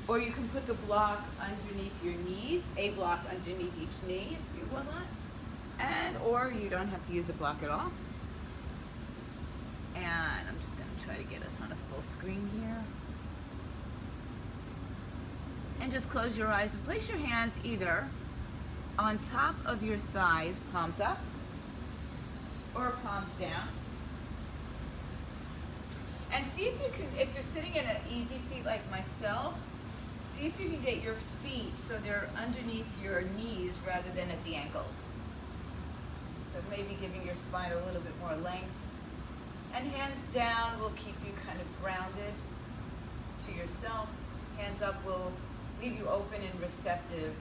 Or you can put the block underneath your knees, a block underneath each knee if you want that. Or you don't have to use a block at all. And I'm just going to try to get us on a full screen here. And just close your eyes and place your hands either on top of your thighs, palms up, or palms down. And see if you can, if you're sitting in an easy seat like myself, see if you can get your feet so they're underneath your knees rather than at the ankles. So maybe giving your spine a little bit more length. And hands down will keep you kind of grounded to yourself. Hands up will leave you open and receptive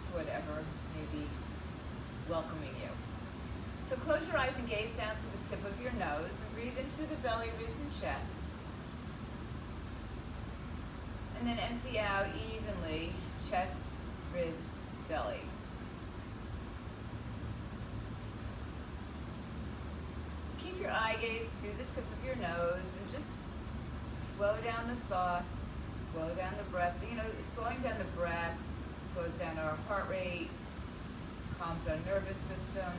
to whatever may be welcoming you. So close your eyes and gaze down to the tip of your nose and breathe in through the belly, ribs, and chest. And then empty out evenly, chest, ribs, belly. Keep your eye gaze to the tip of your nose and just slow down the thoughts, slow down the breath. You know, slowing down the breath slows down our heart rate, calms our nervous system,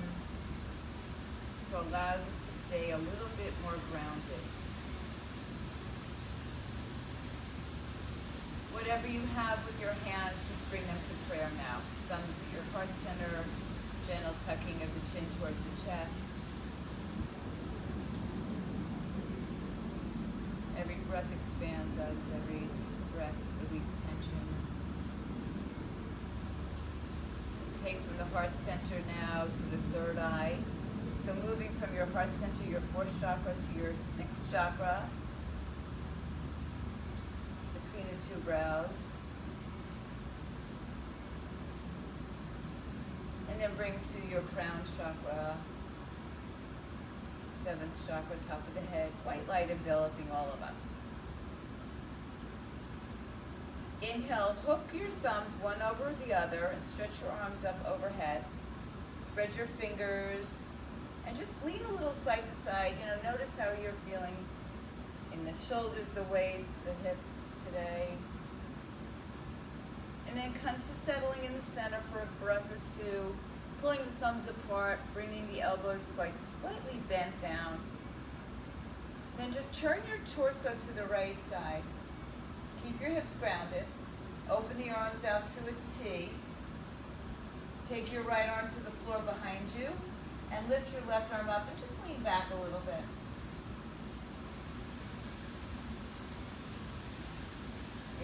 so allows us to stay a little bit more grounded. Whatever you have with your hands, just bring them to prayer now. Thumbs at your heart center, gentle tucking of the chin towards the chest. Every breath expands us, every breath release tension. Take from the heart center now to the third eye. So moving from your heart center, your fourth chakra, to your sixth chakra, between the two brows. And then bring to your crown chakra, seventh chakra, top of the head, white light enveloping all of us. Inhale, hook your thumbs one over the other and stretch your arms up overhead. Spread your fingers and just lean a little side to side. You know, notice how you're feeling in the shoulders, the waist, the hips today. And then come to settling in the center for a breath or two, pulling the thumbs apart, bringing the elbows like slightly bent down. Then just turn your torso to the right side. Keep your hips grounded. Open the arms out to a T. Take your right arm to the floor behind you and lift your left arm up and just lean back a little bit.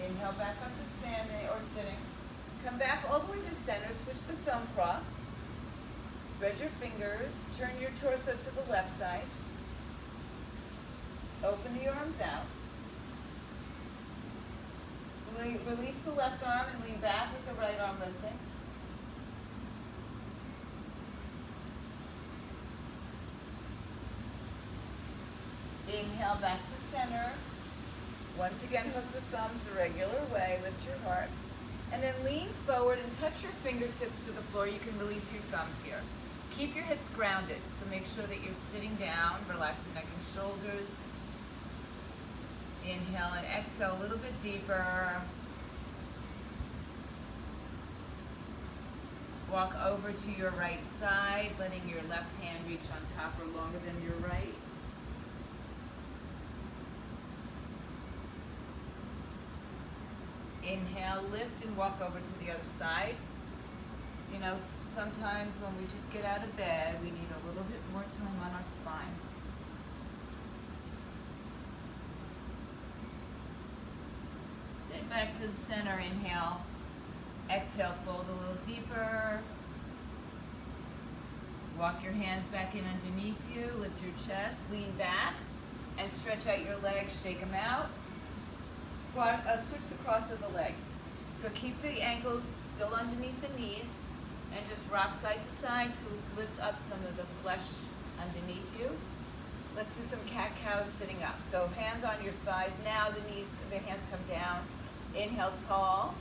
Inhale back up to standing or sitting. Come back all the way to center. Switch the thumb cross. Spread your fingers. Turn your torso to the left side. Open the arms out. Release the left arm and lean back with the right arm lifting. Inhale back to center. Once again, hook the thumbs the regular way. Lift your heart. And then lean forward and touch your fingertips to the floor. You can release your thumbs here. Keep your hips grounded. So make sure that you're sitting down. Relax the neck and shoulders. Inhale and exhale a little bit deeper. Walk over to your right side, letting your left hand reach on top or longer than your right. Inhale, lift and walk over to the other side. You know, sometimes when we just get out of bed, we need a little bit more time on our spine. Back to the center, inhale. Exhale, fold a little deeper. Walk your hands back in underneath you. Lift your chest, lean back, and stretch out your legs, shake them out. Switch the cross of the legs. So keep the ankles still underneath the knees, and just rock side to side to lift up some of the flesh underneath you. Let's do some cat-cows sitting up. So hands on your thighs. Now the hands come down. Inhale tall,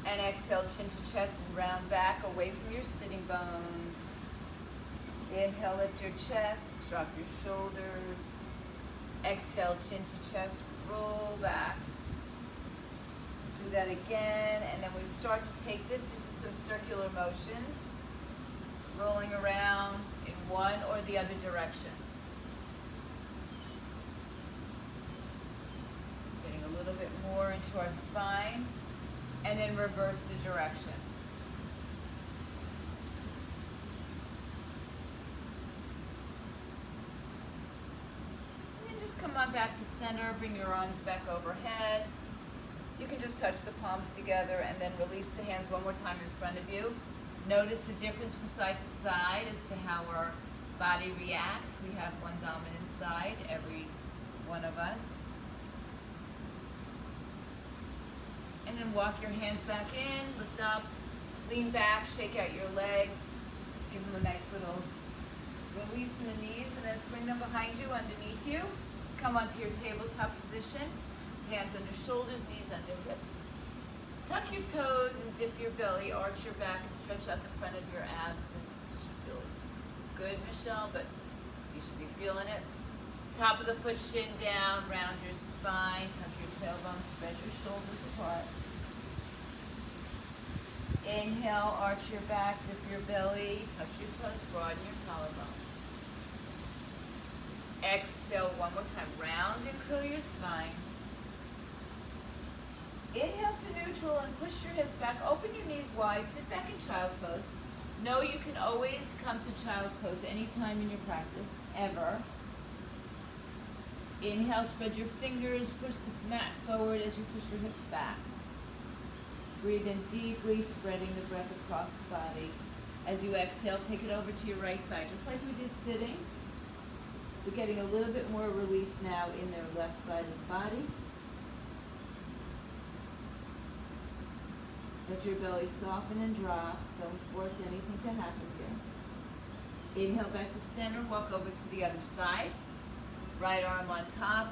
and exhale chin to chest and round back away from your sitting bones. Inhale, lift your chest, drop your shoulders. Exhale, chin to chest, roll back. that again, and then we start to take this into some circular motions, rolling around in one or the other direction. Getting a little bit more into our spine, and then reverse the direction. And then just come on back to center, bring your arms back overhead. You can just touch the palms together and then release the hands one more time in front of you. Notice the difference from side to side as to how our body reacts. We have one dominant side, every one of us. And then walk your hands back in, lift up, lean back, shake out your legs. Just give them a nice little release in the knees, and then swing them behind you, underneath you. Come onto your tabletop position. Hands under shoulders, knees under hips. Tuck your toes and dip your belly, arch your back, and stretch out the front of your abs. And you should feel good, Michelle, but you should be feeling it. Top of the foot, shin down, round your spine, tuck your tailbone, spread your shoulders apart. Inhale, arch your back, dip your belly, touch your toes, broaden your collarbones. Exhale one more time, round and curl your spine. Inhale to neutral and push your hips back. Open your knees wide. Sit back in child's pose. Know you can always come to child's pose anytime in your practice, ever. Inhale, spread your fingers, push the mat forward as you push your hips back. Breathe in deeply, spreading the breath across the body. As you exhale, take it over to your right side, just like we did sitting. We're getting a little bit more release now in their left side of the body. Let your belly soften and drop. Don't force anything to happen here. Inhale back to center. Walk over to the other side. Right arm on top.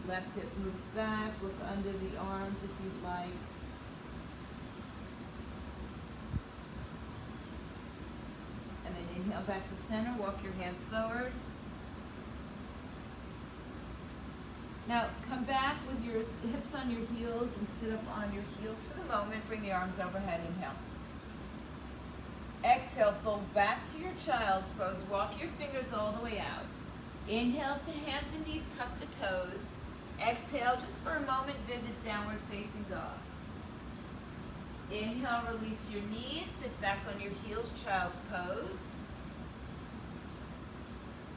Left hip moves back. Look under the arms if you'd like. And then inhale back to center. Walk your hands forward. Now, come back with your hips on your heels and sit up on your heels for the moment. Bring the arms overhead. Inhale. Exhale, fold back to your child's pose. Walk your fingers all the way out. Inhale to hands and knees, tuck the toes. Exhale, just for a moment, visit downward facing dog. Inhale, release your knees, sit back on your heels, child's pose.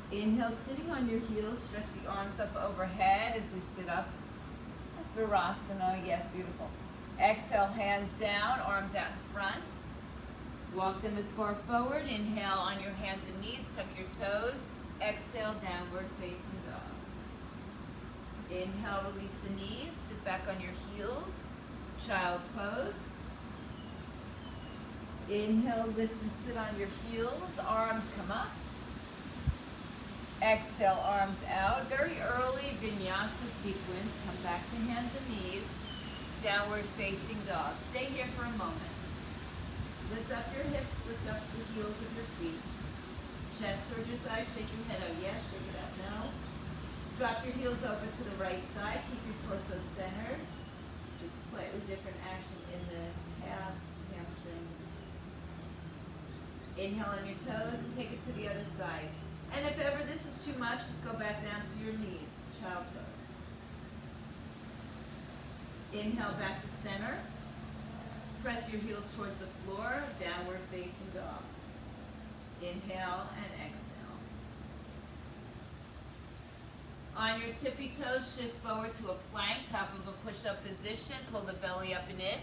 Inhale, sitting on your heels, stretch the arms up overhead as we sit up. Virasana, yes, beautiful. Exhale, hands down, arms out in front. Walk them as far forward. Inhale on your hands and knees, tuck your toes. Exhale, downward facing dog. Inhale, release the knees, sit back on your heels, child's pose. Inhale, lift and sit on your heels, arms come up. Exhale, arms out. Very early vinyasa sequence. Come back to hands and knees. Downward facing dog. Stay here for a moment. Lift up your hips, lift up the heels of your feet. Chest towards your thighs, shake your head out. Yes, shake it out. No. Drop your heels over to the right side. Keep your torso centered. Just a slightly different action in the calves, hamstrings. Inhale on your toes and take it to the other side. And if ever this is too much, just go back down to your knees, child's pose. Inhale back to center. Press your heels towards the floor, downward facing dog. Inhale and exhale. On your tippy toes, shift forward to a plank, top of a push-up position. Pull the belly up and in.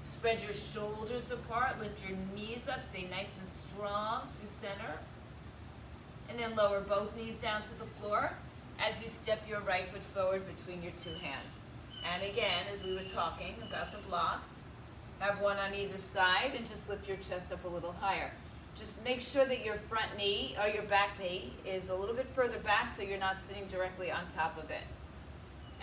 Spread your shoulders apart, lift your knees up, stay nice and strong through center. And then lower both knees down to the floor as you step your right foot forward between your two hands. And again, as we were talking about the blocks, have one on either side and just lift your chest up a little higher. Just make sure that your front knee or your back knee is a little bit further back so you're not sitting directly on top of it.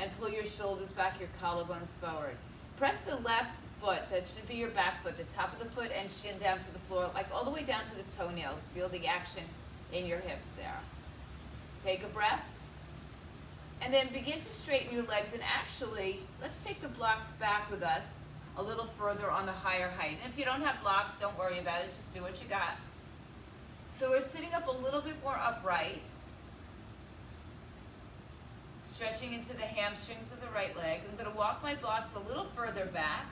And pull your shoulders back, your collarbones forward. Press the left foot, that should be your back foot, the top of the foot and shin down to the floor, like all the way down to the toenails. Feel the action in your hips there. Take a breath. And then begin to straighten your legs. And actually, let's take the blocks back with us. a little further on the higher height. And if you don't have blocks, don't worry about it, just do what you got. So we're sitting up a little bit more upright, stretching into the hamstrings of the right leg. I'm going to walk my blocks a little further back,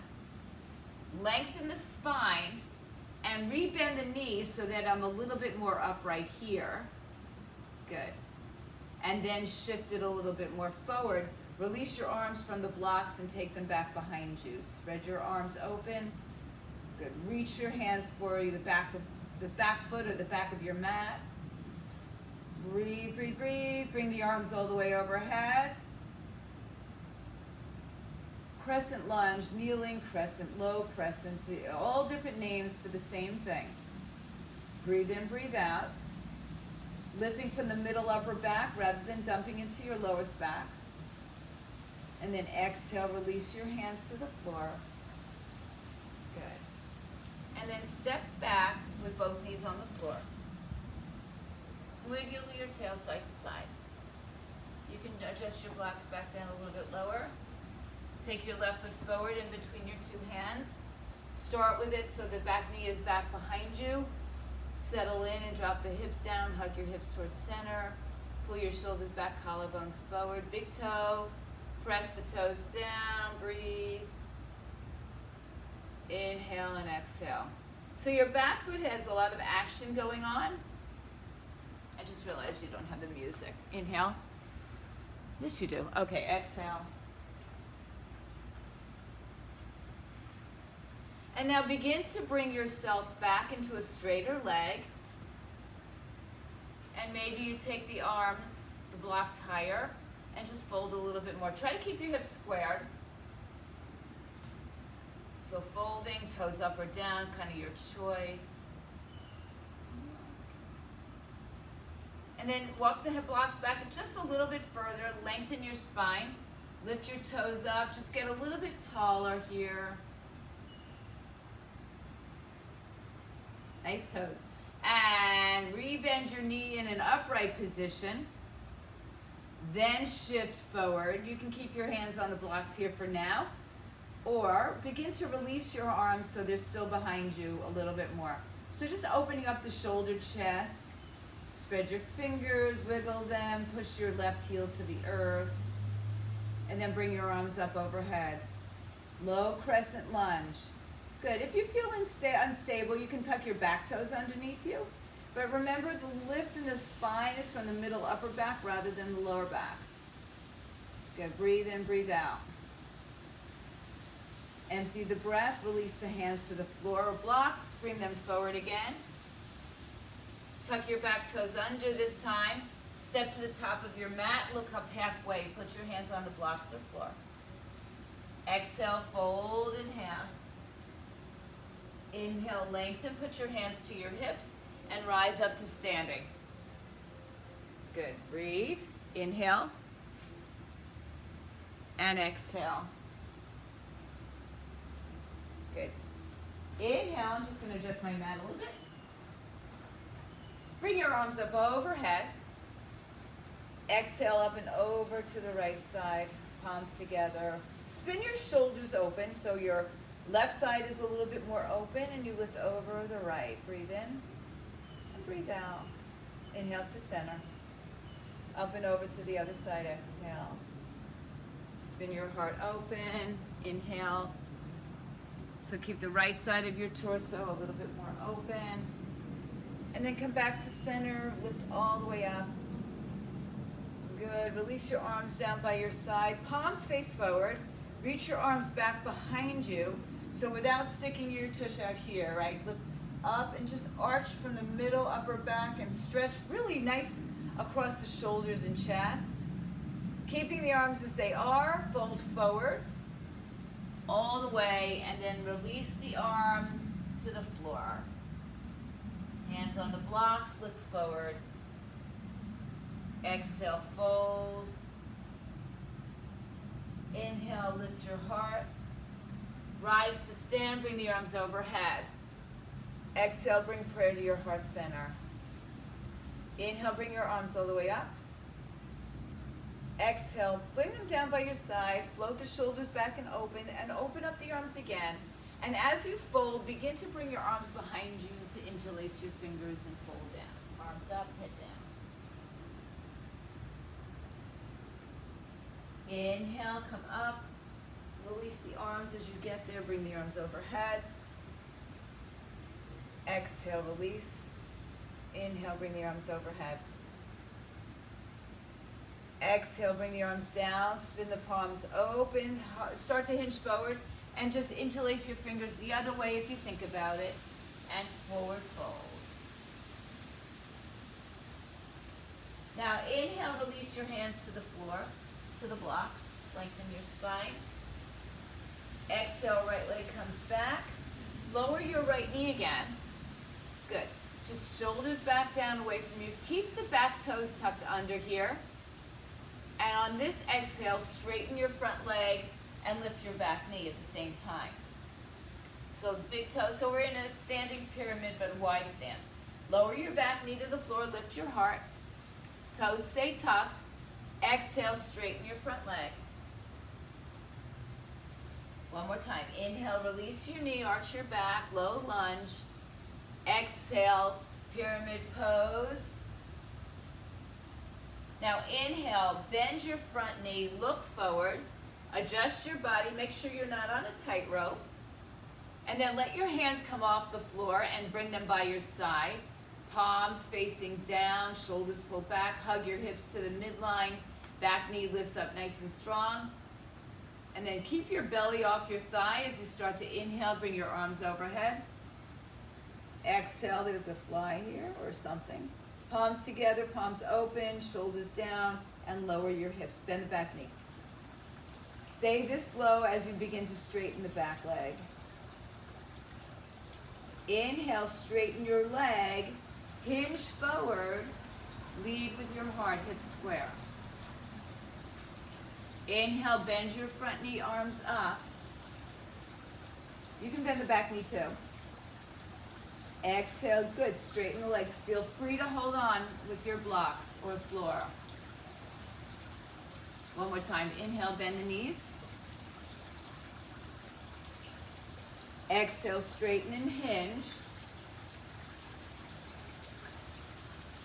lengthen the spine, and rebend the knees so that I'm a little bit more upright here. Good. And then shift it a little bit more forward. Release your arms from the blocks and take them back behind you. Spread your arms open. Good. Reach your hands for the back foot or the back of your mat. Breathe, breathe, breathe. Bring the arms all the way overhead. Crescent lunge, kneeling, crescent, low crescent, all different names for the same thing. Breathe in, breathe out. Lifting from the middle upper back rather than dumping into your lowest back. And then exhale, release your hands to the floor. Good. And then step back with both knees on the floor. Wiggle your tail side to side. You can adjust your blocks back down a little bit lower. Take your left foot forward in between your two hands. Start with it so the back knee is back behind you. Settle in and drop the hips down. Hug your hips towards center. Pull your shoulders back, collarbones forward. Big toe. Press the toes down. Breathe. Inhale and exhale. So your back foot has a lot of action going on. I just realized you don't have the music. Inhale. Yes, you do. Okay, exhale. And now begin to bring yourself back into a straighter leg. And maybe you take the arms, the blocks higher, and just fold a little bit more. Try to keep your hips squared. So folding, toes up or down, kind of your choice. And then walk the hip blocks back just a little bit further. Lengthen your spine. Lift your toes up. Just get a little bit taller here. Nice toes. And rebend your knee in an upright position. Then shift forward. You can keep your hands on the blocks here for now. Or begin to release your arms so they're still behind you a little bit more. So just opening up the shoulder, chest. Spread your fingers, wiggle them, push your left heel to the earth. And then bring your arms up overhead. Low crescent lunge. Good. If you feel unstable, you can tuck your back toes underneath you. But remember, the lift in the spine is from the middle upper back rather than the lower back. Good. Breathe in, breathe out. Empty the breath. Release the hands to the floor or blocks. Bring them forward again. Tuck your back toes under this time. Step to the top of your mat. Look up halfway. Put your hands on the blocks or floor. Exhale, fold in half. Inhale, lengthen, put your hands to your hips and rise up to standing. Good. Breathe. Inhale. And exhale. Good. Inhale. I'm just going to adjust my mat a little bit. Bring your arms up overhead. Exhale up and over to the right side. Palms together. Spin your shoulders open so your left side is a little bit more open and you lift over the right. Breathe in and breathe out. Inhale to center. Up and over to the other side. Exhale. Spin your heart open. Inhale. So keep the right side of your torso a little bit more open. And then come back to center. Lift all the way up. Good. Release your arms down by your side. Palms face forward. Reach your arms back behind you. So without sticking your tush out here, right? Lift up and just arch from the middle upper back and stretch really nice across the shoulders and chest. Keeping the arms as they are, fold forward all the way and then release the arms to the floor. Hands on the blocks, look forward. Exhale, fold. Inhale, lift your heart. Rise to stand, bring the arms overhead. Exhale, bring prayer to your heart center. Inhale, bring your arms all the way up. Exhale, bring them down by your side, float the shoulders back and open up the arms again. And as you fold, begin to bring your arms behind you to interlace your fingers and fold down. Arms up, head down. Inhale, come up. Release the arms as you get there. Bring the arms overhead. Exhale, release. Inhale, bring the arms overhead. Exhale, bring the arms down. Spin the palms open. Start to hinge forward. And just interlace your fingers the other way if you think about it. And forward fold. Now inhale, release your hands to the floor, to the blocks. Lengthen your spine. Exhale, right leg comes back. Lower your right knee again. Good. Just shoulders back down away from you. Keep the back toes tucked under here. And on this exhale, straighten your front leg and lift your back knee at the same time. So big toe, so we're in a standing pyramid but wide stance. Lower your back knee to the floor, lift your heart. Toes stay tucked. Exhale, straighten your front leg. One more time. Inhale, release your knee, arch your back, low lunge. Exhale, pyramid pose. Now inhale, bend your front knee, look forward. Adjust your body, make sure you're not on a tightrope. And then let your hands come off the floor and bring them by your side. Palms facing down, shoulders pull back, hug your hips to the midline. Back knee lifts up nice and strong. And then keep your belly off your thigh as you start to inhale, bring your arms overhead. Exhale, there's a fly here or something. Palms together, palms open, shoulders down, and lower your hips. Bend the back knee. Stay this low as you begin to straighten the back leg. Inhale, straighten your leg, hinge forward, lead with your heart, hips square. Inhale, bend your front knee, arms up. You can bend the back knee too. Exhale, good, straighten the legs. Feel free to hold on with your blocks or floor. One more time, inhale, bend the knees. Exhale, straighten and hinge.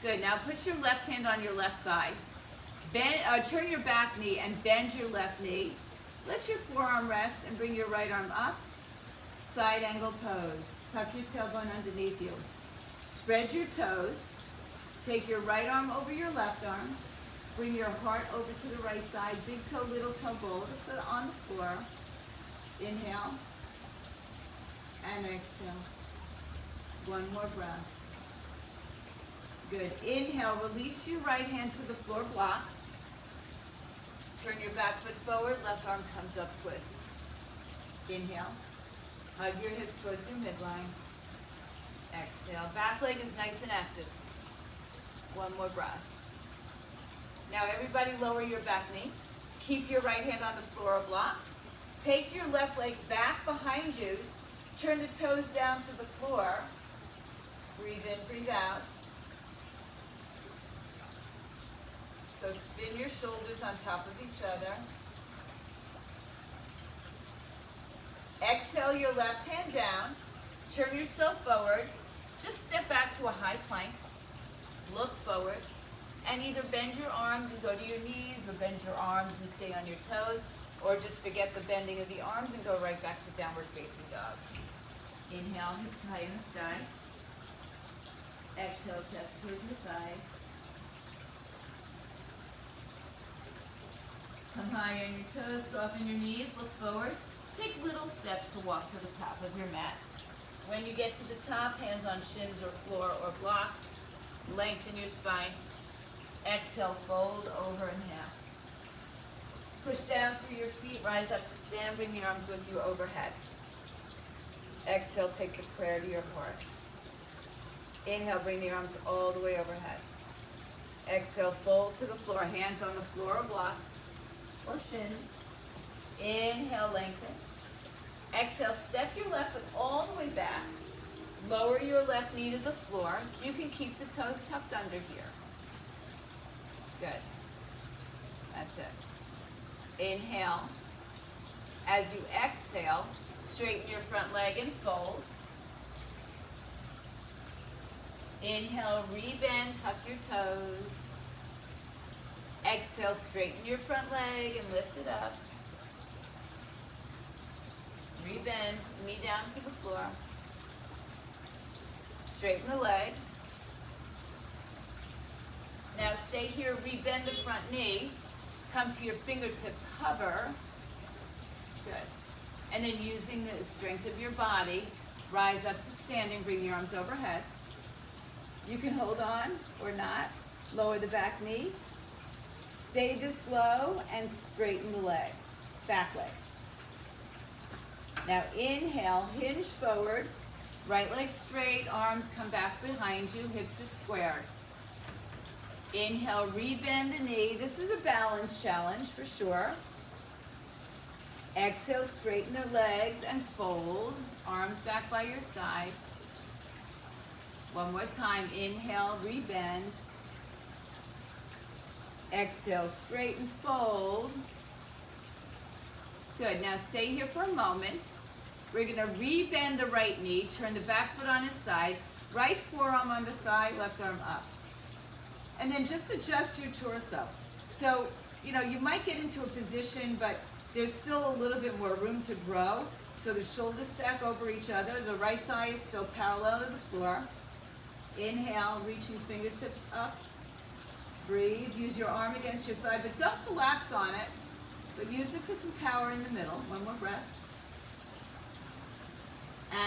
Good, now put your left hand on your left thigh. Turn your back knee and bend your left knee. Let your forearm rest and bring your right arm up. Side angle pose. Tuck your tailbone underneath you. Spread your toes. Take your right arm over your left arm. Bring your heart over to the right side. Big toe, little toe, bowl of the foot on the floor. Inhale. And exhale. One more breath. Good. Inhale, release your right hand to the floor block. Turn your back foot forward, left arm comes up, twist. Inhale. Hug your hips towards your midline. Exhale. Back leg is nice and active. One more breath. Now everybody lower your back knee. Keep your right hand on the floor or block. Take your left leg back behind you. Turn the toes down to the floor. Breathe in, breathe out. So spin your shoulders on top of each other. Exhale your left hand down. Turn yourself forward. Just step back to a high plank. Look forward. And either bend your arms and go to your knees, or bend your arms and stay on your toes, or just forget the bending of the arms and go right back to downward facing dog. Inhale, hips high in the sky. Exhale, chest towards your thighs. Come high on your toes, soften your knees, look forward. Take little steps to walk to the top of your mat. When you get to the top, hands on shins or floor or blocks. Lengthen your spine. Exhale, fold over in half. Push down through your feet, rise up to stand, bring the arms with you overhead. Exhale, take the prayer to your heart. Inhale, bring the arms all the way overhead. Exhale, fold to the floor, hands on the floor or blocks or shins. Inhale, lengthen. Exhale, step your left foot all the way back. Lower your left knee to the floor. You can keep the toes tucked under here. Good. That's it. Inhale. As you exhale, straighten your front leg and fold. Inhale, rebend, tuck your toes. Exhale, straighten your front leg and lift it up. Rebend, knee down to the floor. Straighten the leg. Now stay here, rebend the front knee. Come to your fingertips, hover. Good. And then using the strength of your body, rise up to standing, bring your arms overhead. You can hold on or not. Lower the back knee. Stay this low and straighten the leg, back leg. Now inhale, hinge forward, right leg straight, arms come back behind you, hips are squared. Inhale, rebend the knee. This is a balance challenge for sure. Exhale, straighten the legs and fold, arms back by your side. One more time, inhale, rebend. Exhale, straighten, fold. Good, now stay here for a moment. We're gonna rebend the right knee, turn the back foot on its side, right forearm under thigh, left arm up. And then just adjust your torso. So, you might get into a position, but there's still a little bit more room to grow. So the shoulders stack over each other. The right thigh is still parallel to the floor. Inhale, reaching fingertips up. Breathe, use your arm against your thigh, but don't collapse on it. But use it for some power in the middle. One more breath.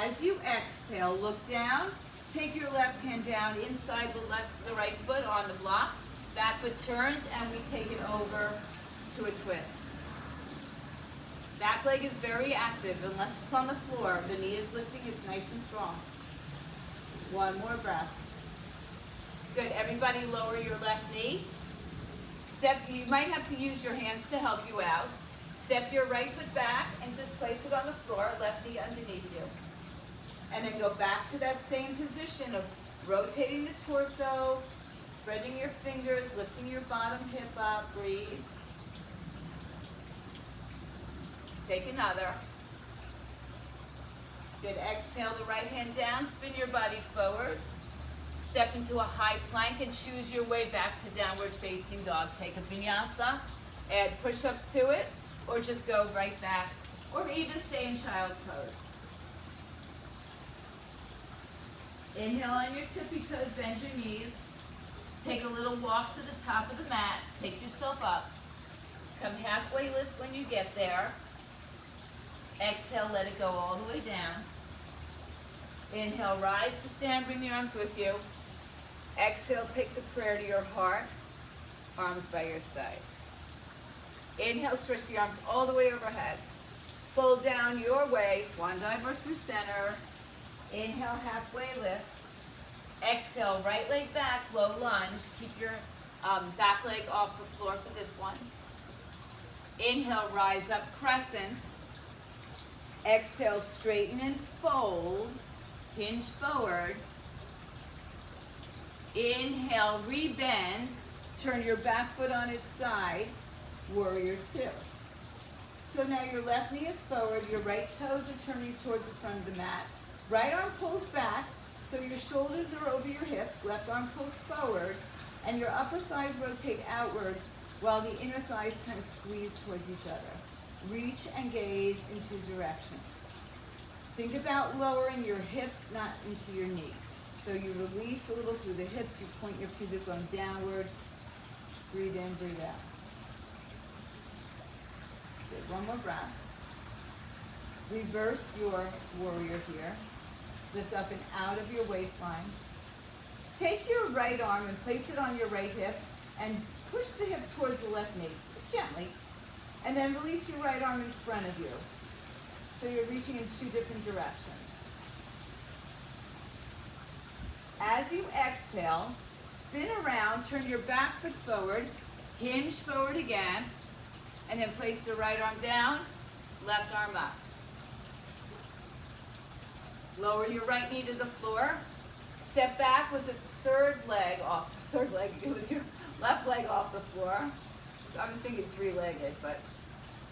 As you exhale, look down. Take your left hand down inside the right foot on the block. That foot turns and we take it over to a twist. Back leg is very active unless it's on the floor. The knee is lifting, it's nice and strong. One more breath. Good, everybody lower your left knee. You might have to use your hands to help you out. Step your right foot back and just place it on the floor, left knee underneath you. And then go back to that same position of rotating the torso, spreading your fingers, lifting your bottom hip up, breathe. Take another. Good, exhale the right hand down, spin your body forward. Step into a high plank and choose your way back to downward facing dog. Take a vinyasa, add push-ups to it, or just go right back, or even stay in child's pose. Inhale on your tippy toes, bend your knees. Take a little walk to the top of the mat. Take yourself up. Come halfway lift when you get there. Exhale, let it go all the way down. Inhale, rise to stand, bring the arms with you. Exhale, take the prayer to your heart. Arms by your side. Inhale, stretch the arms all the way overhead. Fold down your way, swan dive or through center. Inhale, halfway lift. Exhale, right leg back, low lunge. Keep your back leg off the floor for this one. Inhale, rise up, crescent. Exhale, straighten and fold. Hinge forward. Inhale, rebend. Turn your back foot on its side. Warrior two. So now your left knee is forward. Your right toes are turning towards the front of the mat. Right arm pulls back, so your shoulders are over your hips. Left arm pulls forward, and your upper thighs rotate outward while the inner thighs kind of squeeze towards each other. Reach and gaze in two directions. Think about lowering your hips, not into your knee. So you release a little through the hips, you point your pubic bone downward. Breathe in, breathe out. Good, one more breath. Reverse your warrior here. Lift up and out of your waistline. Take your right arm and place it on your right hip and push the hip towards the left knee, gently. And then release your right arm in front of you. So you're reaching in two different directions. As you exhale, spin around, turn your back foot forward, hinge forward again, and then place the right arm down, left arm up. Lower your right knee to the floor. Step back with the third leg with your left leg off the floor. I was thinking three-legged, but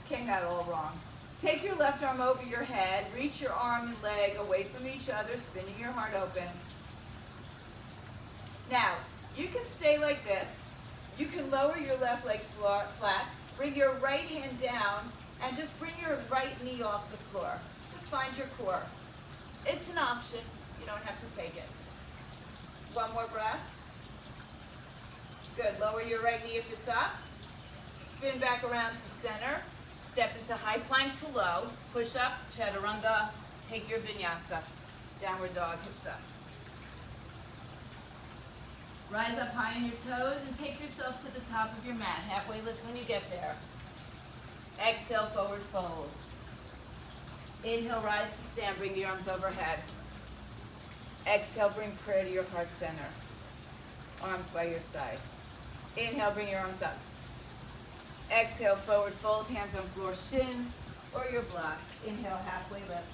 came out all wrong. Take your left arm over your head, reach your arm and leg away from each other, spinning your heart open. Now, you can stay like this. You can lower your left leg flat, bring your right hand down, and just bring your right knee off the floor. Just find your core. It's an option. You don't have to take it. One more breath. Good. Lower your right knee if it's up. Spin back around to center. Step into high plank to low. Push up, chaturanga. Take your vinyasa. Downward dog, hips up. Rise up high on your toes and take yourself to the top of your mat. Halfway lift when you get there. Exhale, forward fold. Inhale, rise to stand. Bring the arms overhead. Exhale, bring prayer to your heart center. Arms by your side. Inhale, bring your arms up. Exhale, forward fold, hands on floor, shins or your blocks. Inhale, halfway lift.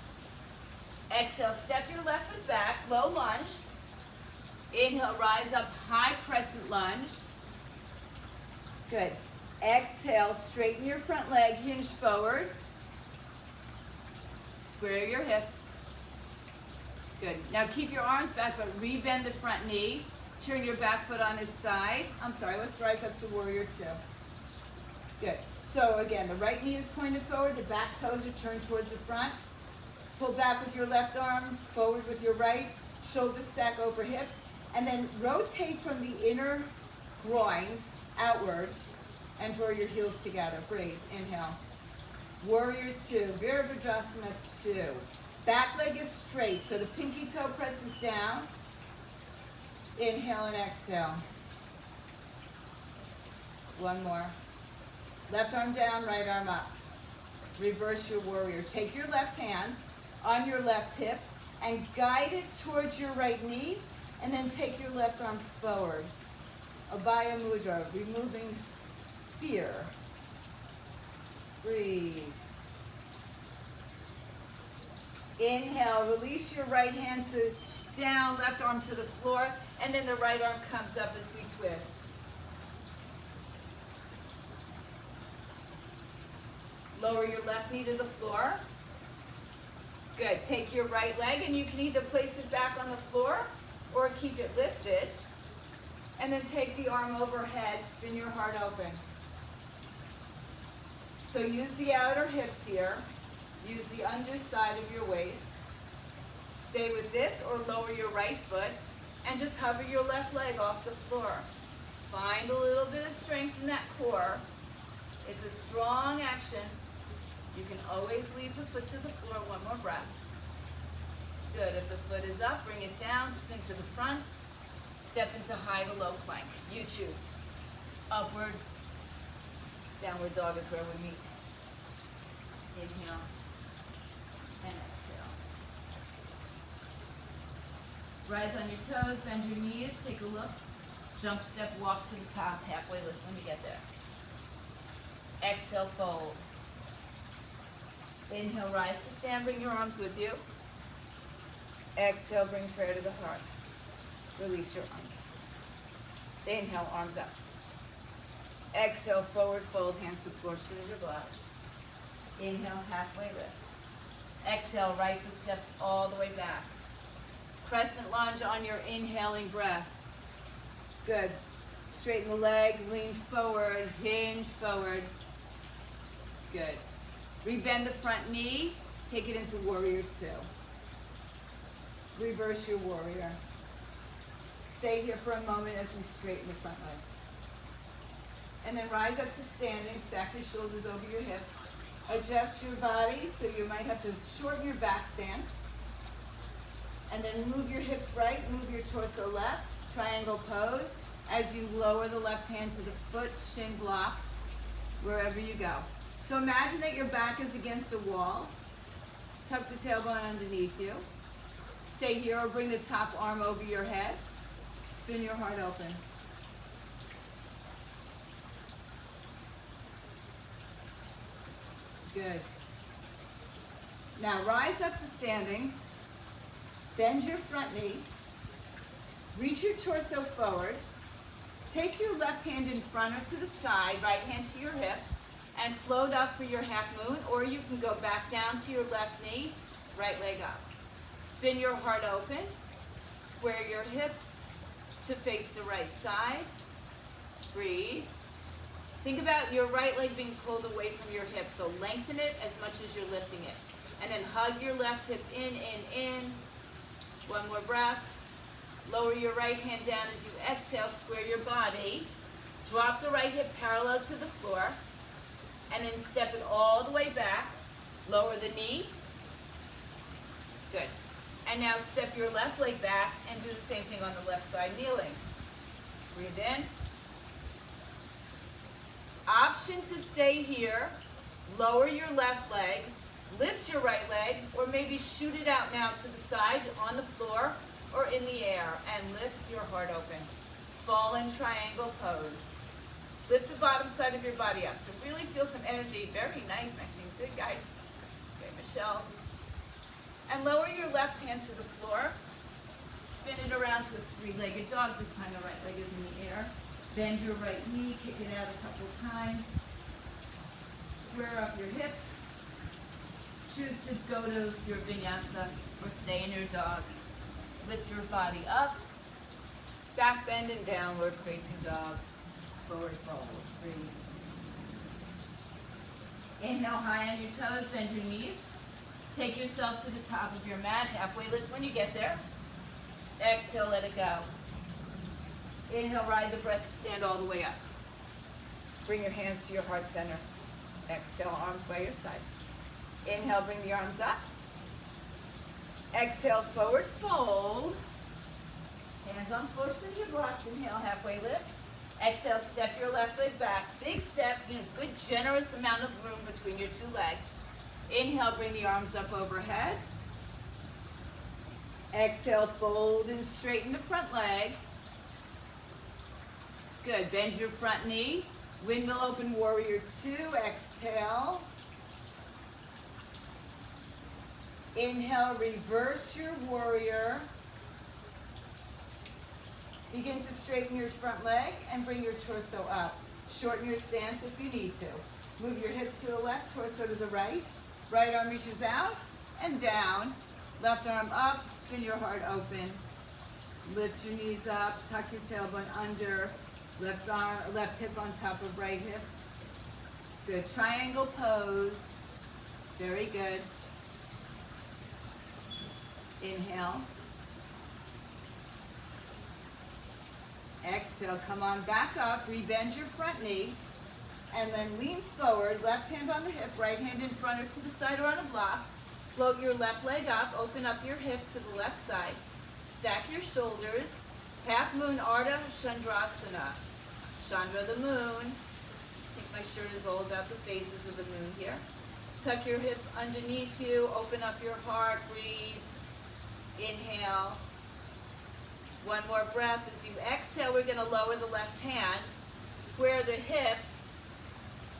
Exhale, step your left foot back, low lunge. Inhale, rise up, high crescent lunge. Good. Exhale, straighten your front leg, hinge forward. Square your hips. Good. Now keep your arms back, but rebend the front knee. Turn your back foot on its side. I'm sorry, let's rise up to warrior two. Good. So again, the right knee is pointed forward, the back toes are turned towards the front. Pull back with your left arm, forward with your right, shoulders stack over hips, and then rotate from the inner groins outward and draw your heels together. Breathe. Inhale. Warrior two, Virabhadrasana two. Back leg is straight, so the pinky toe presses down. Inhale and exhale. One more. Left arm down, right arm up. Reverse your warrior. Take your left hand on your left hip and guide it towards your right knee, and then take your left arm forward. Abhaya Mudra, removing fear. Breathe. Inhale, release your right hand to down, left arm to the floor, and then the right arm comes up as we twist. Lower your left knee to the floor. Good. Take your right leg, and you can either place it back on the floor or keep it lifted. And then take the arm overhead, spin your heart open. So use the outer hips here. Use the underside of your waist. Stay with this or lower your right foot and just hover your left leg off the floor. Find a little bit of strength in that core. It's a strong action. You can always leave the foot to the floor. One more breath. Good. If the foot is up, bring it down, spin to the front. Step into high to low plank. You choose. Upward. Downward dog is where we meet. Inhale. And exhale. Rise on your toes, bend your knees, take a look. Jump, step, walk to the top, halfway lift when you get there. Exhale, fold. Inhale, rise to stand, bring your arms with you. Exhale, bring prayer to the heart. Release your arms. Inhale, arms up. Exhale, forward fold, hands to floor, shins your blocks. Inhale, halfway lift. Exhale, right foot steps all the way back. Crescent lunge on your inhaling breath. Good. Straighten the leg, lean forward, hinge forward. Good. Rebend the front knee, take it into warrior two. Reverse your warrior. Stay here for a moment as we straighten the front leg. And then rise up to standing, stack your shoulders over your hips. Adjust your body, so you might have to shorten your back stance. And then move your hips right, move your torso left, triangle pose, as you lower the left hand to the foot, shin block, wherever you go. So imagine that your back is against a wall. Tuck the tailbone underneath you. Stay here or bring the top arm over your head. Spin your heart open. Good. Now rise up to standing. Bend your front knee. Reach your torso forward. Take your left hand in front or to the side, right hand to your hip, and float up for your half moon, or you can go back down to your left knee, right leg up. Spin your heart open, square your hips to face the right side. Breathe. Think about your right leg being pulled away from your hip, so lengthen it as much as you're lifting it. And then hug your left hip in. One more breath. Lower your right hand down as you exhale, square your body. Drop the right hip parallel to the floor, and then step it all the way back. Lower the knee. Good. And now step your left leg back and do the same thing on the left side, kneeling. Breathe in. Option to stay here. Lower your left leg. Lift your right leg, or maybe shoot it out now to the side on the floor or in the air, and lift your heart open. Fallen triangle pose. Lift the bottom side of your body up. So really feel some energy. Very nice, Maxine. Good, guys. Okay, Michelle. And lower your left hand to the floor. Spin it around to a three-legged dog. This time the right leg is in the air. Bend your right knee. Kick it out a couple times. Square up your hips. Choose to go to your vinyasa or stay in your dog. Lift your body up. Back bend and downward facing dog. Forward fold. Breathe. Inhale high on your toes, bend your knees. Take yourself to the top of your mat, halfway lift when you get there. Exhale, let it go. Inhale, ride the breath, stand all the way up. Bring your hands to your heart center. Exhale, arms by your side. Inhale, bring the arms up. Exhale, forward fold. Hands on floor, send your blocks. Inhale, halfway lift. Exhale, step your left leg back. Big step, good generous amount of room between your two legs. Inhale, bring the arms up overhead. Exhale, fold and straighten the front leg. Good, bend your front knee. Windmill open warrior two, exhale. Inhale, reverse your warrior. Begin to straighten your front leg and bring your torso up. Shorten your stance if you need to. Move your hips to the left, torso to the right. Right arm reaches out and down. Left arm up, spin your heart open. Lift your knees up, tuck your tailbone under. Left arm, left hip on top of right hip. Good, triangle pose. Very good. Inhale. Exhale, come on back up, rebend your front knee, and then lean forward, left hand on the hip, right hand in front or to the side or on a block. Float your left leg up, open up your hip to the left side. Stack your shoulders. Half moon Ardha Chandrasana. Chandra the moon. I think my shirt is all about the faces of the moon here. Tuck your hip underneath you, open up your heart, breathe. Inhale. One more breath. As you exhale, we're going to lower the left hand, square the hips,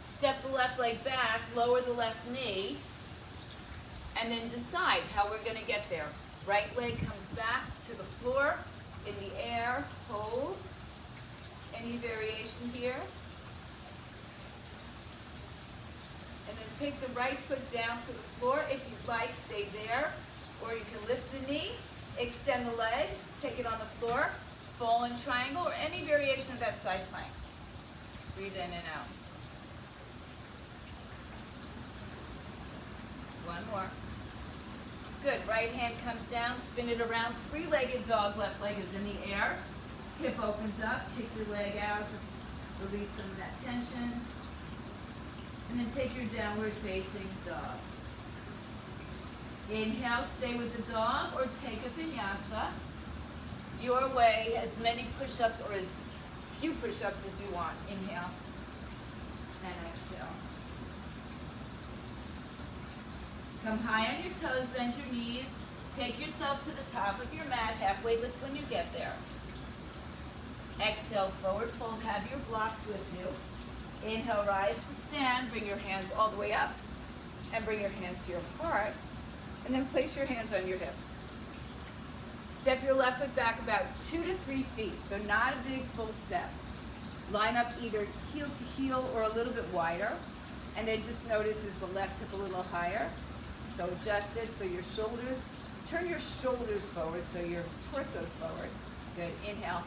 step the left leg back, lower the left knee, and then decide how we're going to get there. Right leg comes back to the floor, in the air, hold. Any variation here? And then take the right foot down to the floor. If you'd like, stay there, or you can lift the knee. Extend the leg, take it on the floor, fallen triangle, or any variation of that side plank. Breathe in and out. One more. Good, right hand comes down, spin it around, three-legged dog, left leg is in the air. Hip opens up, kick your leg out, just release some of that tension. And then take your downward facing dog. Inhale, stay with the dog or take a vinyasa. Your way, as many push-ups or as few push-ups as you want. Inhale and exhale. Come high on your toes, bend your knees. Take yourself to the top of your mat, halfway lift when you get there. Exhale, forward fold, have your blocks with you. Inhale, rise to stand, bring your hands all the way up and bring your hands to your heart. And then place your hands on your hips. Step your left foot back about 2 to 3 feet, so not a big full step. Line up either heel to heel or a little bit wider. And then just notice is the left hip a little higher. So adjust it so your shoulders, turn your shoulders forward so your torso's forward. Good, inhale.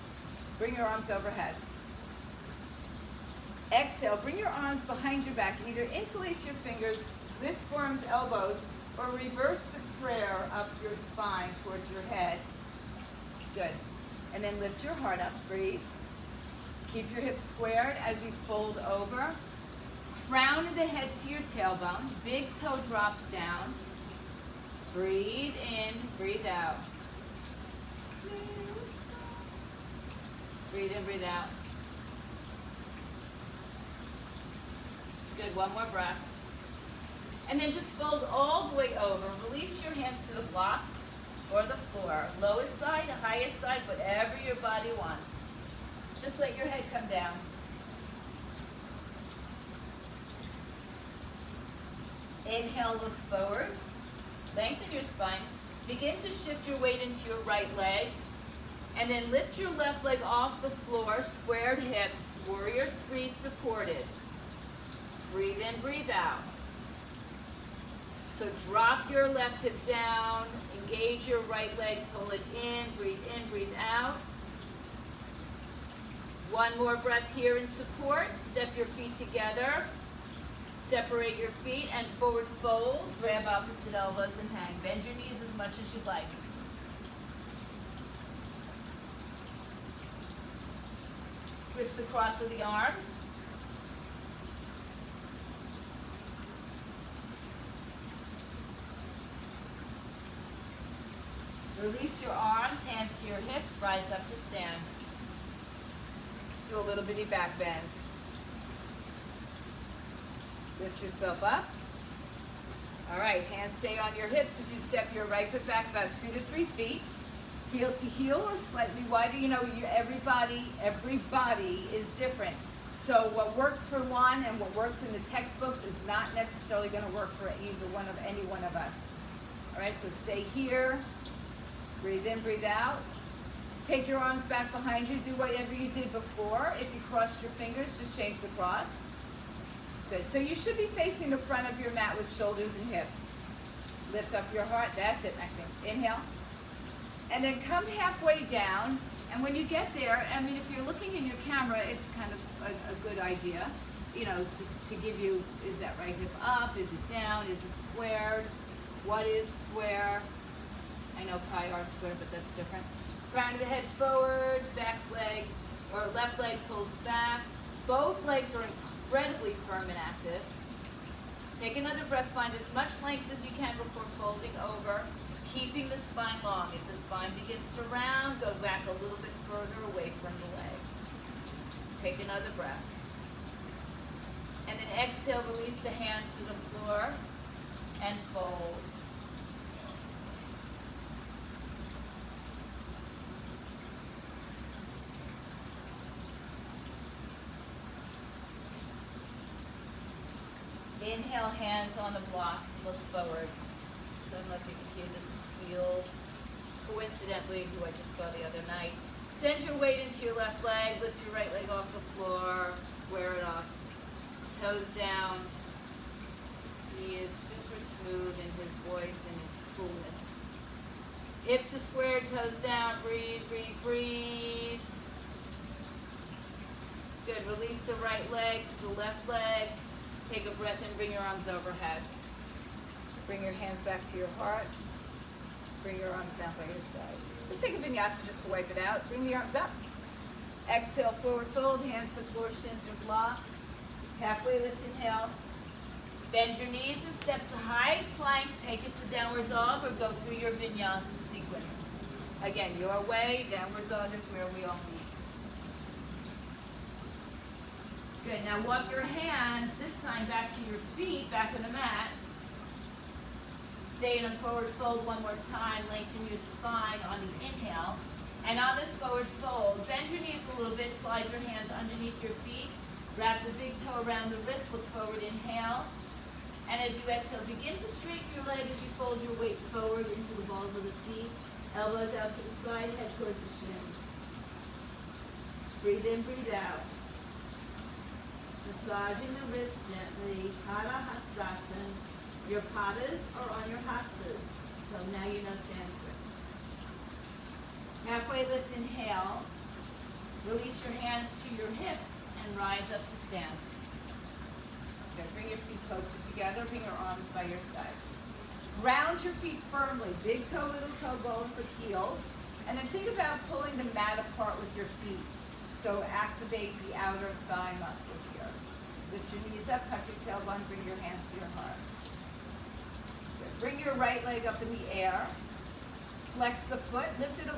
Bring your arms overhead. Exhale, bring your arms behind your back. Either interlace your fingers, wrist forms, elbows, or reverse the prayer up your spine towards your head. Good. And then lift your heart up, breathe. Keep your hips squared as you fold over. Crown of the head to your tailbone. Big toe drops down. Breathe in, breathe out. Breathe in, breathe out. Good, one more breath. And then just fold all the way over. Release your hands to the blocks or the floor. Lowest side, highest side, whatever your body wants. Just let your head come down. Inhale, look forward. Lengthen your spine. Begin to shift your weight into your right leg. And then lift your left leg off the floor, squared hips, warrior three supported. Breathe in, breathe out. So drop your left hip down, engage your right leg, pull it in, breathe out. One more breath here in support. Step your feet together. Separate your feet and forward fold. Grab opposite elbows and hang. Bend your knees as much as you'd like. Switch the cross of the arms. Release your arms, hands to your hips, rise up to stand. Do a little bitty back bend. Lift yourself up. All right, hands stay on your hips as you step your right foot back about 2 to 3 feet. Heel to heel or slightly wider. You know, everybody is different. So what works for one and what works in the textbooks is not necessarily going to work for any one of us. All right, so stay here. Breathe in, breathe out. Take your arms back behind you. Do whatever you did before. If you crossed your fingers, just change the cross. Good. So you should be facing the front of your mat with shoulders and hips. Lift up your heart. That's it, Maxine. Inhale. And then come halfway down. And when you get there, I mean, if you're looking in your camera, it's kind of a good idea, you know, to give you, is that right hip up? Is it down? Is it squared? What is square? I know pi r squared, but that's different. Crown of the head forward, back leg, or left leg pulls back. Both legs are incredibly firm and active. Take another breath, find as much length as you can before folding over, keeping the spine long. If the spine begins to round, go back a little bit further away from the leg. Take another breath. And then exhale, release the hands to the floor and fold. Inhale, hands on the blocks, look forward. So I don't know if you can hear, this is sealed. Coincidentally, who I just saw the other night. Send your weight into your left leg, lift your right leg off the floor, square it up. Toes down. He is super smooth in his voice and his coolness. Hips are squared, toes down, breathe, breathe, breathe. Good, release the right leg to the left leg. Take a breath and bring your arms overhead. Bring your hands back to your heart. Bring your arms down by your side. Let's take a vinyasa just to wipe it out. Bring the arms up. Exhale, forward fold, hands to floor, shins or blocks. Halfway lift, inhale. Bend your knees and step to high plank. Take it to downward dog or go through your vinyasa sequence. Again, your way, downward dog is where we all meet. Good, now walk your hands, this time back to your feet, back on the mat. Stay in a forward fold one more time, lengthen your spine on the inhale. And on this forward fold, bend your knees a little bit, slide your hands underneath your feet, wrap the big toe around the wrist, look forward, inhale. And as you exhale, begin to straighten your leg as you fold your weight forward into the balls of the feet, elbows out to the side, head towards the shins. Breathe in, breathe out. Massaging the wrist gently. Pada Hastasana. Your padas are on your hastas. So now you know Sanskrit. Halfway lift, inhale. Release your hands to your hips and rise up to stand. Okay, bring your feet closer together. Bring your arms by your side. Ground your feet firmly. Big toe, little toe, bone for heel. And then think about pulling the mat apart with your feet. So activate the outer thigh muscles here. Lift your knees up, tuck your tailbone, bring your hands to your heart. Good. Bring your right leg up in the air. Flex the foot, lift it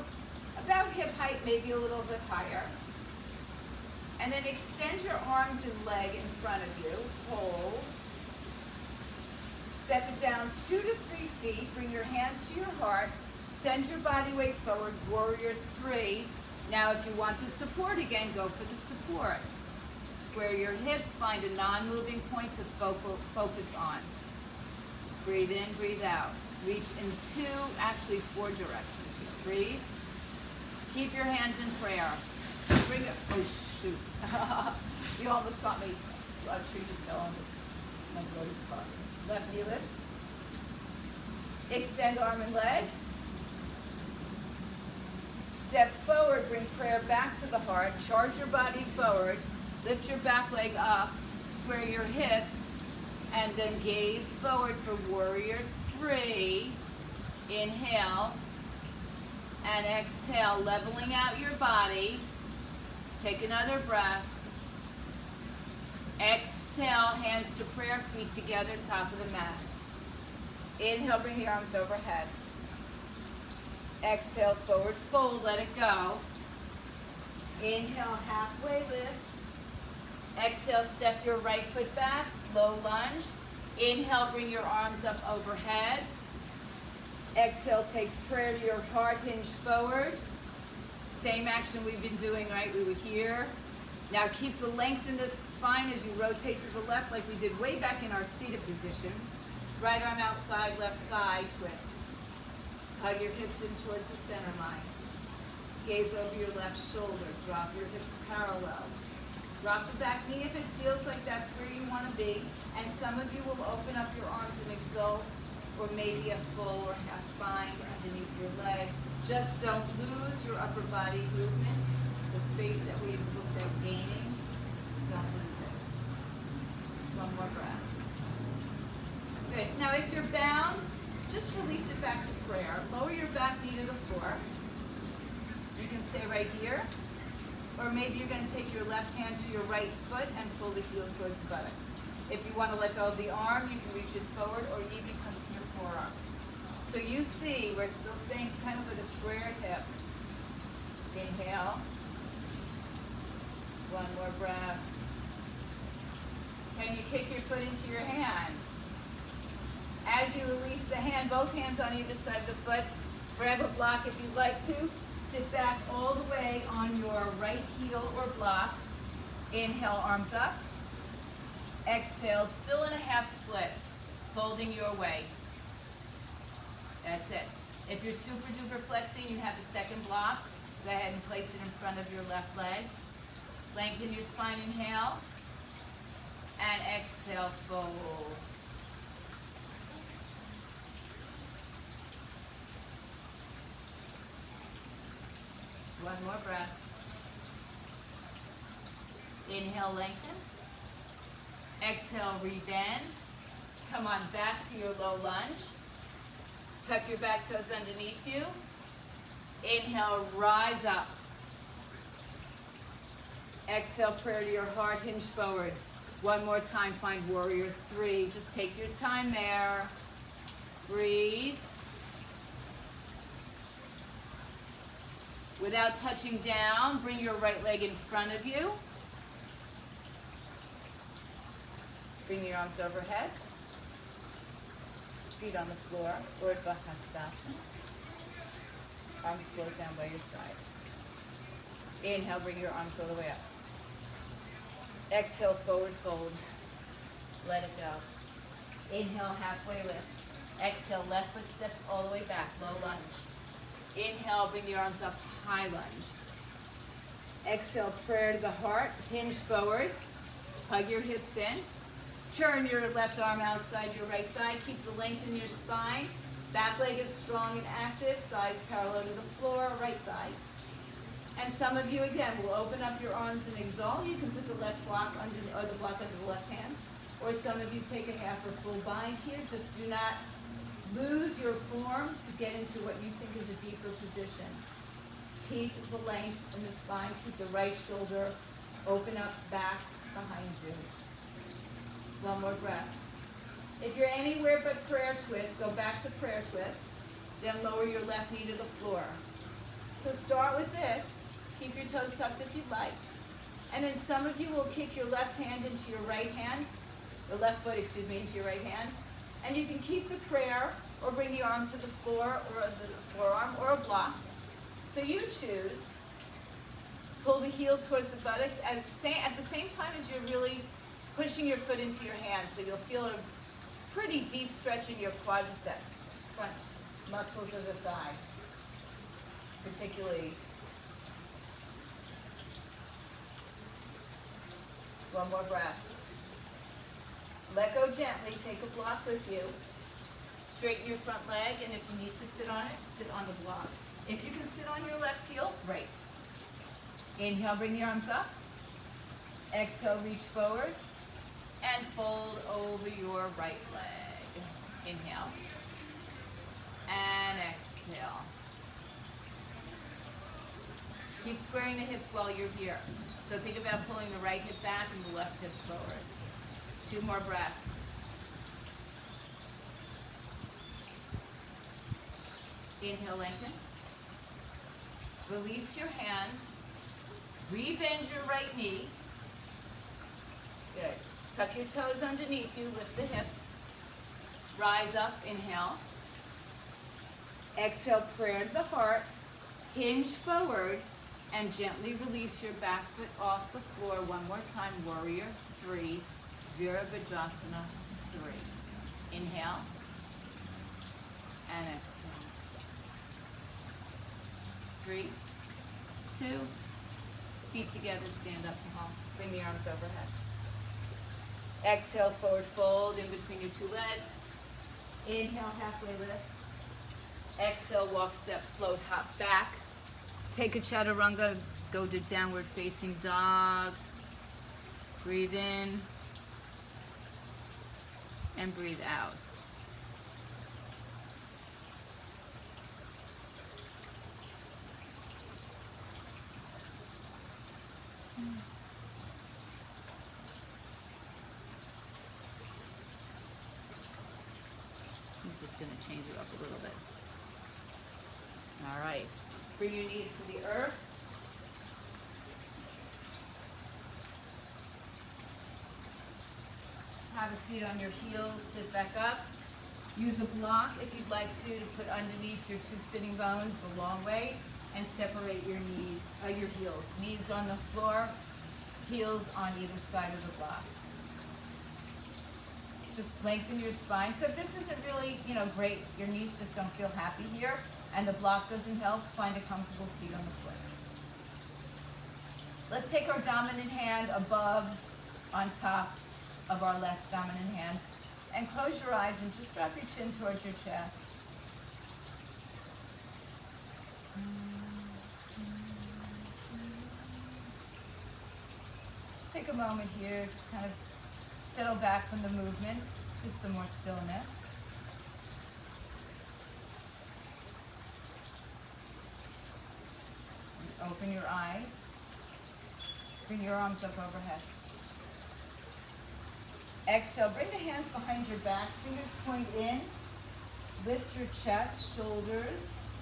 about hip height, maybe a little bit higher. And then extend your arms and leg in front of you. Hold. Step it down 2 to 3 feet. Bring your hands to your heart. Send your body weight forward. Warrior 3. Now if you want the support again, go for the support. Square your hips. Find a non-moving point to focus on. Breathe in, breathe out. Reach in 2, actually 4 directions here. Breathe. Keep your hands in prayer. Bring it. Oh, shoot. You almost caught me. A tree just fell on my brother's car. Left knee lifts. Extend arm and leg. Step forward. Bring prayer back to the heart. Charge your body forward. Lift your back leg up. Square your hips. And then gaze forward for warrior 3. Inhale. And exhale, leveling out your body. Take another breath. Exhale, hands to prayer, feet together, top of the mat. Inhale, bring the arms overhead. Exhale, forward fold, let it go. Inhale, halfway lift. Exhale, step your right foot back, low lunge. Inhale, bring your arms up overhead. Exhale, take prayer to your heart, hinge forward. Same action we've been doing, right? We were here. Now keep the length in the spine as you rotate to the left like we did way back in our seated positions. Right arm outside, left thigh, twist. Hug your hips in towards the center line. Gaze over your left shoulder. Drop your hips parallel. Drop the back knee if it feels like that's where you want to be. And some of you will open up your arms and exalt, or maybe a full or half bind underneath your leg. Just don't lose your upper body movement. The space that we've looked at gaining, don't lose it. One more breath. Good. Now if you're bound, just release it back to prayer. Lower your back knee to the floor. You can stay right here. Or maybe you're going to take your left hand to your right foot and pull the heel towards the buttock. If you want to let go of the arm, you can reach it forward or even come to your forearms. So you see, we're still staying kind of with a square hip. Inhale. One more breath. Can you kick your foot into your hand? As you release the hand, both hands on either side of the foot. Grab a block if you'd like to. Sit back all the way on your right heel or block. Inhale, arms up. Exhale, still in a half split, folding your way. That's it. If you're super duper flexing, you have the second block. Go ahead and place it in front of your left leg. Lengthen your spine, inhale. And exhale, fold. One more breath. Inhale, lengthen. Exhale, rebend. Come on back to your low lunge. Tuck your back toes underneath you. Inhale, rise up. Exhale, prayer to your heart, hinge forward. One more time, find warrior 3. Just take your time there. Breathe. Without touching down, bring your right leg in front of you. Bring your arms overhead. Feet on the floor, Urdhva Hastasana. Arms float down by your side. Inhale, bring your arms all the way up. Exhale, forward fold. Let it go. Inhale, halfway lift. Exhale, left foot steps all the way back, low lunge. Inhale, bring the arms up, high lunge. Exhale, prayer to the heart, hinge forward. Hug your hips in. Turn your left arm outside your right thigh. Keep the length in your spine. Back leg is strong and active. Thighs parallel to the floor, right thigh. And some of you, again, will open up your arms and exalt. You can put the left block under, or the block under the left hand. Or some of you take a half or full bind here. Just do not lose your form to get into what you think is a deeper position. Keep the length in the spine. Keep the right shoulder open up back behind you. One more breath. If you're anywhere but prayer twist, go back to prayer twist. Then lower your left knee to the floor. So start with this. Keep your toes tucked if you'd like. And then some of you will kick your left hand into your right hand, or left foot, excuse me, into your right hand. And you can keep the prayer or bring the arm to the floor or the forearm or a block. So you choose. Pull the heel towards the buttocks at the same time as you're really pushing your foot into your hand. So you'll feel a pretty deep stretch in your quadricep, front muscles of the thigh, particularly. One more breath. Let go gently. Take a block with you. Straighten your front leg, and if you need to sit on it, sit on the block. If you can sit on your left heel, great. Inhale, bring the arms up. Exhale, reach forward. And fold over your right leg. Inhale. And exhale. Keep squaring the hips while you're here. So think about pulling the right hip back and the left hip forward. 2 more breaths. Inhale, lengthen. Release your hands. Rebend your right knee. Good. Tuck your toes underneath you. Lift the hip. Rise up. Inhale. Exhale, prayer to the heart. Hinge forward. And gently release your back foot off the floor. One more time. Warrior 3. Virabhadrasana 3. Inhale. And exhale. 3, 2, feet together, stand up tall. Bring the arms overhead. Exhale, forward fold in between your 2 legs. Inhale, halfway lift. Exhale, walk, step, float, hop back. Take a chaturanga, go to downward facing dog. Breathe in and breathe out. I'm just going to change it up a little bit. All right. Bring your knees to the earth. Have a seat on your heels. Sit back up. Use a block if you'd like to put underneath your 2 sitting bones the long way and separate your knees, your heels. Knees on the floor, heels on either side of the block. Just lengthen your spine. So if this isn't really, great, your knees just don't feel happy here, and the block doesn't help, find a comfortable seat on the floor. Let's take our dominant hand above, on top of our less dominant hand, and close your eyes and just drop your chin towards your chest. Just take a moment here, just kind of settle back from the movement to some more stillness. And open your eyes. Bring your arms up overhead. Exhale, bring the hands behind your back, fingers point in. Lift your chest, shoulders.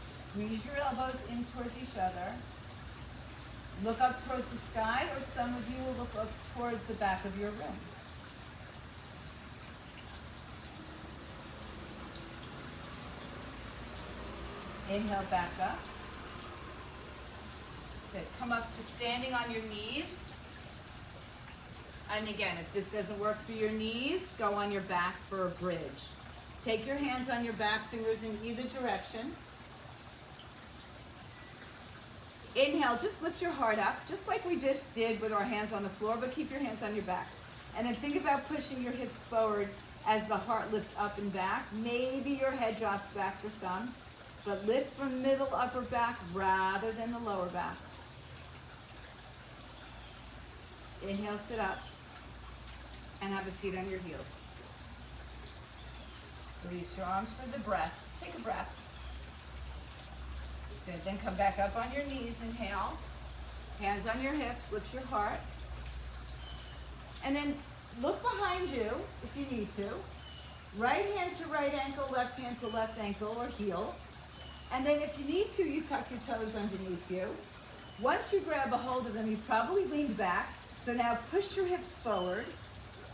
Squeeze your elbows in towards each other. Look up towards the sky, or some of you will look up towards the back of your room. Inhale, back up. Good. Come up to standing on your knees. And again, if this doesn't work for your knees, go on your back for a bridge. Take your hands on your back, fingers in either direction. Inhale, just lift your heart up, just like we just did with our hands on the floor, but keep your hands on your back. And then think about pushing your hips forward as the heart lifts up and back. Maybe your head drops back for some, but lift from middle upper back rather than the lower back. Inhale, sit up, and have a seat on your heels. Release your arms for the breath. Just take a breath. Good. Then come back up on your knees. Inhale. Hands on your hips. Lift your heart. And then look behind you if you need to. Right hand to right ankle, left hand to left ankle or heel. And then if you need to, you tuck your toes underneath you. Once you grab a hold of them, you probably leaned back. So now push your hips forward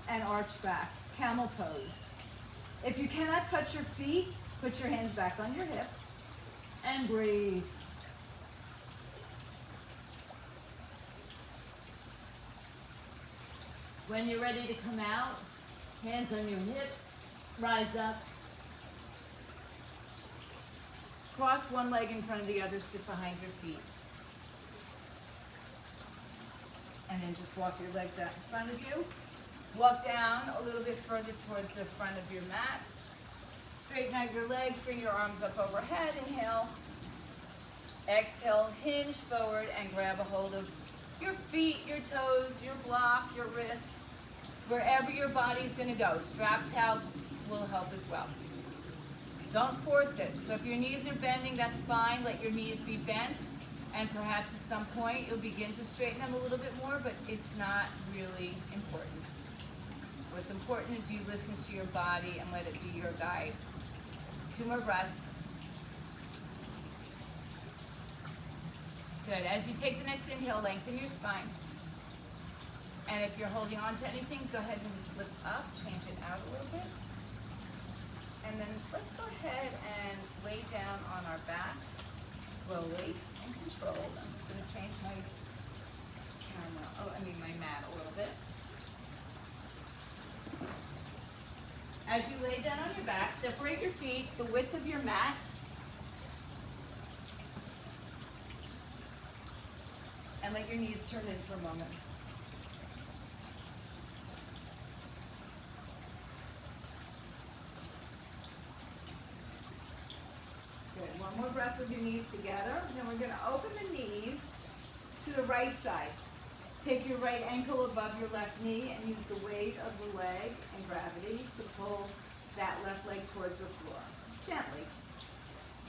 and arch back. Camel pose. If you cannot touch your feet, put your hands back on your hips and breathe. When you're ready to come out, hands on your hips, rise up. Cross one leg in front of the other, sit behind your feet. And then just walk your legs out in front of you. Walk down a little bit further towards the front of your mat. Straighten out your legs, bring your arms up overhead, inhale. Exhale, hinge forward and grab a hold of your feet, your toes, your block, your wrists, wherever your body's gonna go. Strap towel will help as well. Don't force it. So if your knees are bending, that's fine. Let your knees be bent. And perhaps at some point you'll begin to straighten them a little bit more, but it's not really important. What's important is you listen to your body and let it be your guide. 2 more breaths. Good. As you take the next inhale, lengthen your spine. And if you're holding on to anything, go ahead and lift up, change it out a little bit. And then let's go ahead and lay down on our backs slowly and controlled. I'm just going to change my my mat a little bit. As you lay down on your back, separate your feet the width of your mat. And let your knees turn in for a moment. Good. One more breath with your knees together. Then we're going to open the knees to the right side. Take your right ankle above your left knee and use the weight of the leg and gravity to pull that left leg towards the floor. Gently.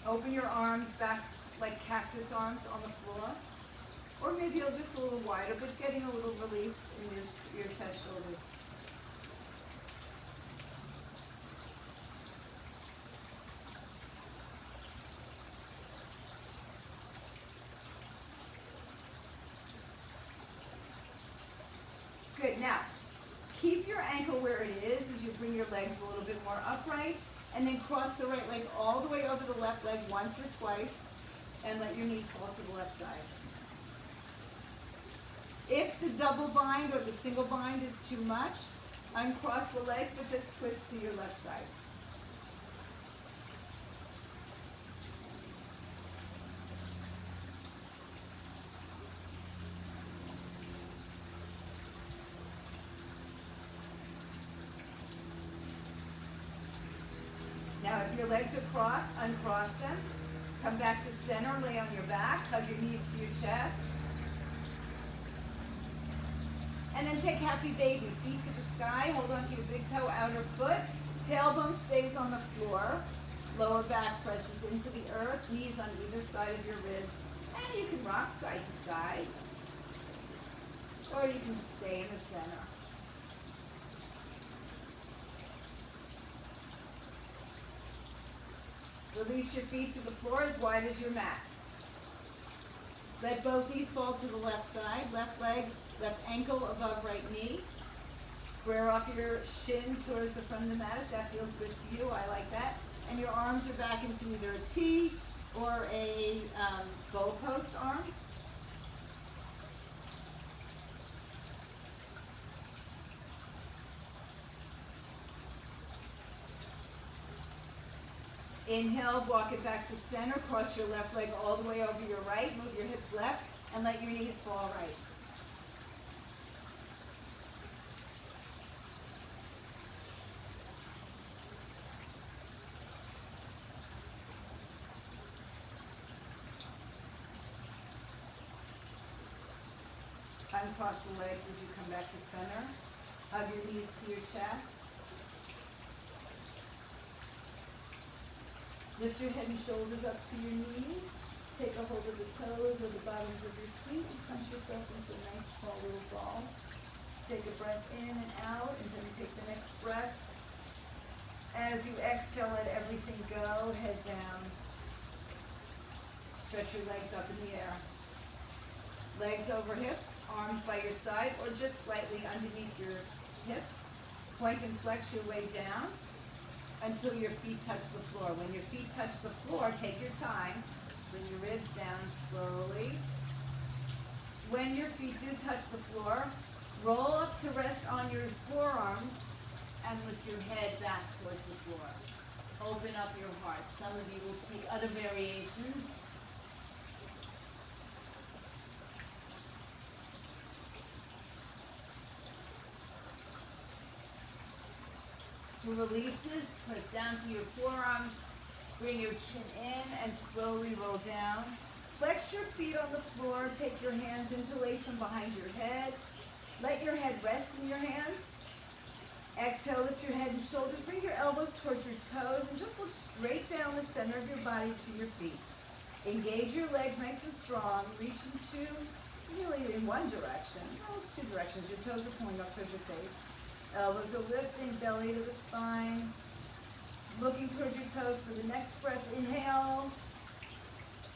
Open your arms back like cactus arms on the floor. Or maybe just a little wider, but getting a little release in your chest shoulders. Good. Now, keep your ankle where it is as you bring your legs a little bit more upright, and then cross the right leg all the way over the left leg once or twice, and let your knees fall to the left side. If the double bind or the single bind is too much, uncross the legs, but just twist to your left side. Now, if your legs are crossed, uncross them. Come back to center, lay on your back, hug your knees to your chest. And then take happy baby, feet to the sky, hold on to your big toe, outer foot. Tailbone stays on the floor. Lower back presses into the earth, knees on either side of your ribs. And you can rock side to side. Or you can just stay in the center. Release your feet to the floor as wide as your mat. Let both knees fall to the left side, left leg, left ankle above right knee. Square off your shin towards the front of the mat if that feels good to you. I like that. And your arms are back into either a T or a goalpost arm. Inhale, walk it back to center, cross your left leg all the way over your right, move your hips left, and let your knees fall right. Uncross the legs as you come back to center. Hug your knees to your chest. Lift your head and shoulders up to your knees. Take a hold of the toes or the bottoms of your feet and punch yourself into a nice small little ball. Take a breath in and out, and then take the next breath. As you exhale, let everything go. Head down. Stretch your legs up in the air. Legs over hips, arms by your side or just slightly underneath your hips. Point and flex your way down until your feet touch the floor. When your feet touch the floor, take your time. Bring your ribs down slowly. When your feet do touch the floor, roll up to rest on your forearms and lift your head back towards the floor. Open up your heart. Some of you will take other variations. To release this, press down to your forearms, bring your chin in and slowly roll down. Flex your feet on the floor, take your hands, interlace them behind your head. Let your head rest in your hands. Exhale, lift your head and shoulders, bring your elbows towards your toes and just look straight down the center of your body to your feet. Engage your legs nice and strong, reach into, really in one direction, no, it's two directions. Your toes are pointing up towards your face. Elbows are lifting, belly to the spine. Looking towards your toes for the next breath. Inhale.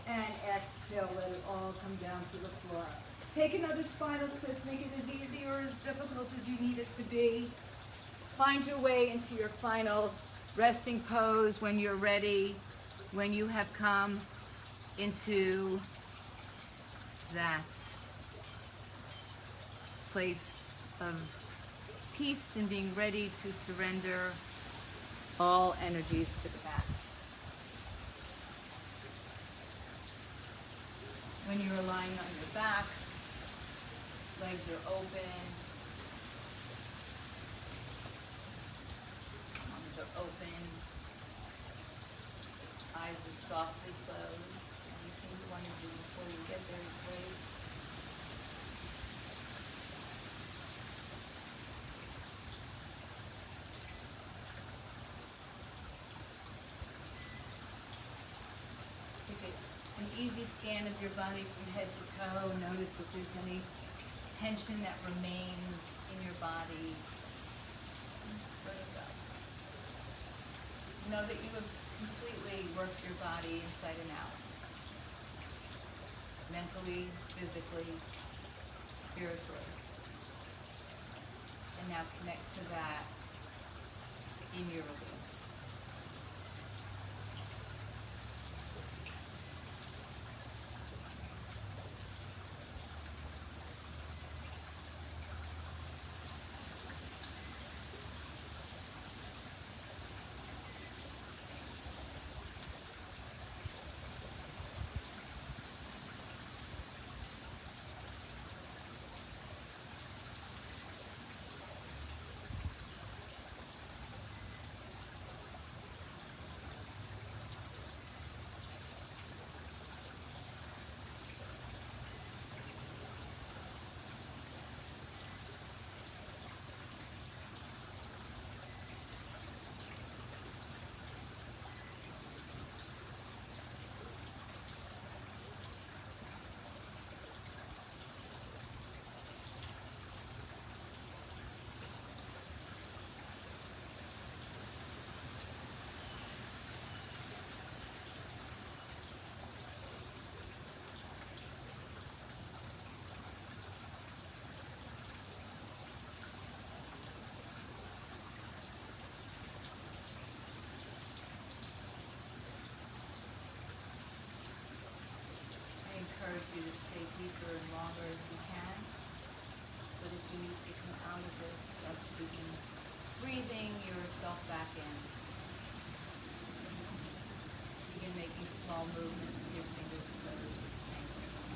And exhale. Let it all come down to the floor. Take another spinal twist. Make it as easy or as difficult as you need it to be. Find your way into your final resting pose when you're ready. When you have come into that place of peace and being ready to surrender all energies to the mat. When you're lying on your backs, legs are open, arms are open, eyes are softly closed. Anything you want to do before you get there is great. An easy scan of your body from head to toe. Notice if there's any tension that remains in your body. Just let it go. Know that you have completely worked your body inside and out. Mentally, physically, spiritually. And now connect to that in your release. Encourage you to stay deeper and longer if you can. But if you need to come out of this, start to begin breathing yourself back in. small movements with your fingers and toes, just ankles.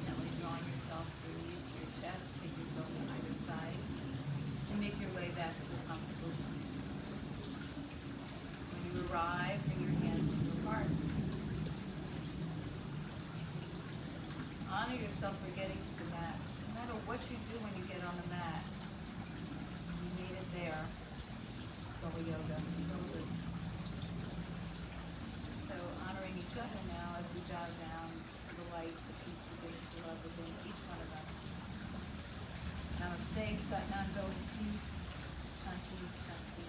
Gently drawing yourself release to your chest, take yourself to either side, and make your way back to a comfortable seat. When you arrive, bring your hands to your heart. Just honor yourself for getting to the mat. No matter what you do when you get on the mat, you made it there. It's all yoga. It's all good. So honoring each other now as we bow down to the light, the peace, the grace, the love within each one of us. Namaste, Satnam, peace, Shanti, Shanti.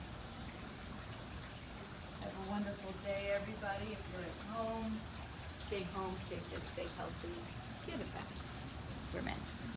Have a wonderful day, everybody. If you're at home, stay fit, stay healthy. Give it back. We're master.